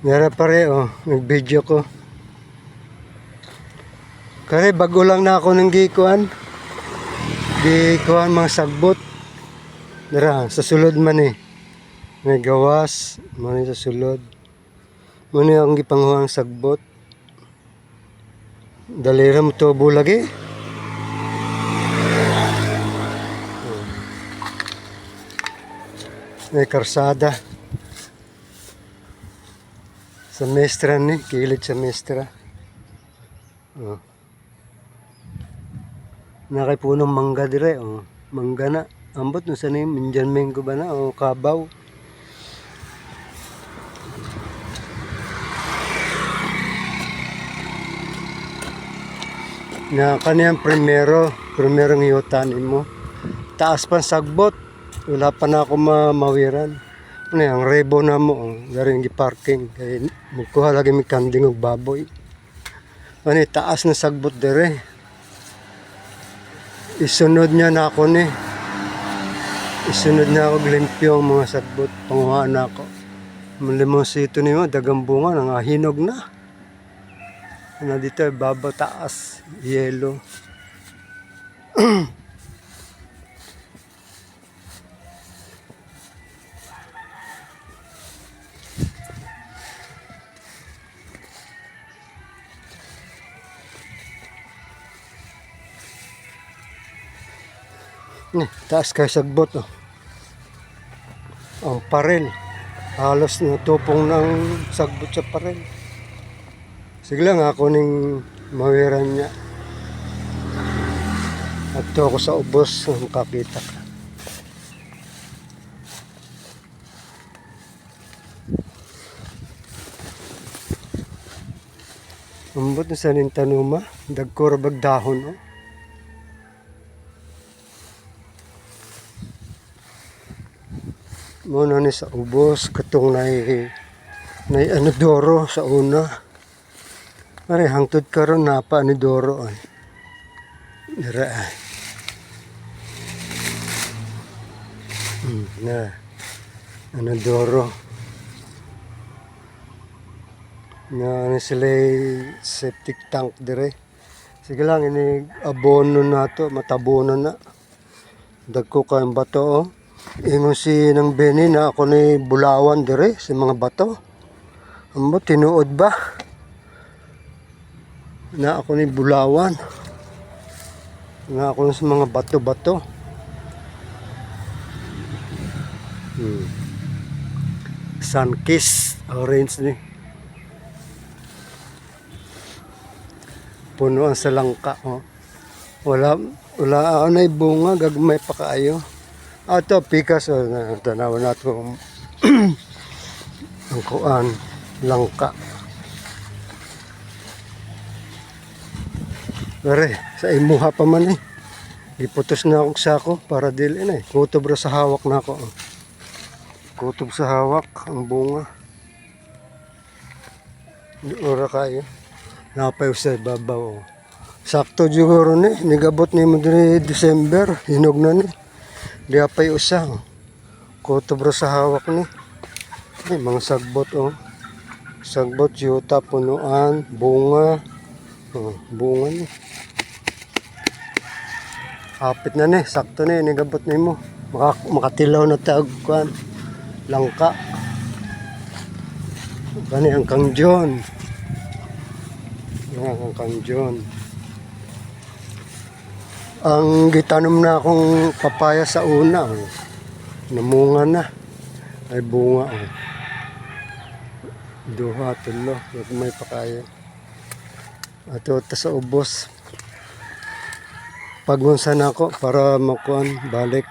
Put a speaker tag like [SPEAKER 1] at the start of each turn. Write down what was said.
[SPEAKER 1] Nara pare nag-video ko. Kaya bago lang na ako ng gikuan mga sagbot. Nara, sa sulod man may gawas, man sa sulod. Muna ang gipanghuang sagbot. Dalira mo to bulagi. May karsada. Sa mestra kilid sa mestra. Nakay punong mangga dire, mangga na. Ambot no sa minjan menggo ba na kabaw. Na kaniyang primerong iyutanin mo. Taas pa sagbot. Wala pa na ako mawiran. Ano ang rebo na mo, dari yung parking. Kaya magkuha lagi may kanding og baboy. Ano taas na sagbot dire. Isunod niya na ako Isunod na ako limpyo ang mga sagbot. Panguhaan na ako. Malimosito niyo, dagang bunga, nangahinog na. Ano dito, baba taas, yelo. Taas kayo sagbot ang parel halos natupong ng sagbot sa parel. Sige lang ako ning mawiran niya at to ako sa ubos makakita ka. Ambot na sa nintanuma dagkor bag dahon muna ni sa ubos katong nay anodoro sa una. Pare hangtod karon napa anodoro dira na anodoro na sila septic tank dire. Sige lang ini abono nato matabono na dagko kayong bato ingon si nang Beni na ako ni bulawan dire sa mga bato. Amo tinuod ba? Na ako ni bulawan. Na ako sa mga bato-bato. Sunkiss orange ni. Puno ang salangka Wala anay bunga gagmay pa kaayo. Ato pikas tanaw nato ang kuan langka. Pare sa imuha pa man iputos na akong sako para dili na kutob ra sa hawak na ako. Kutob sa hawak ang bunga. Ora kayo. Napay sa babaw. Sakto siguro nigabot ni mo diri December hinog na di apay usa kutob ra sa hawak mga sagbot sagbot yuta punuan bunga bunga hapit na sakto nigabot nimo makatilaw na tag kuan langka kani ang kangjon ang gitanom na akong papaya sa una namunga na ay bunga duha tulo may pakaya ato sa ubos pagmunsan ako para makuan balik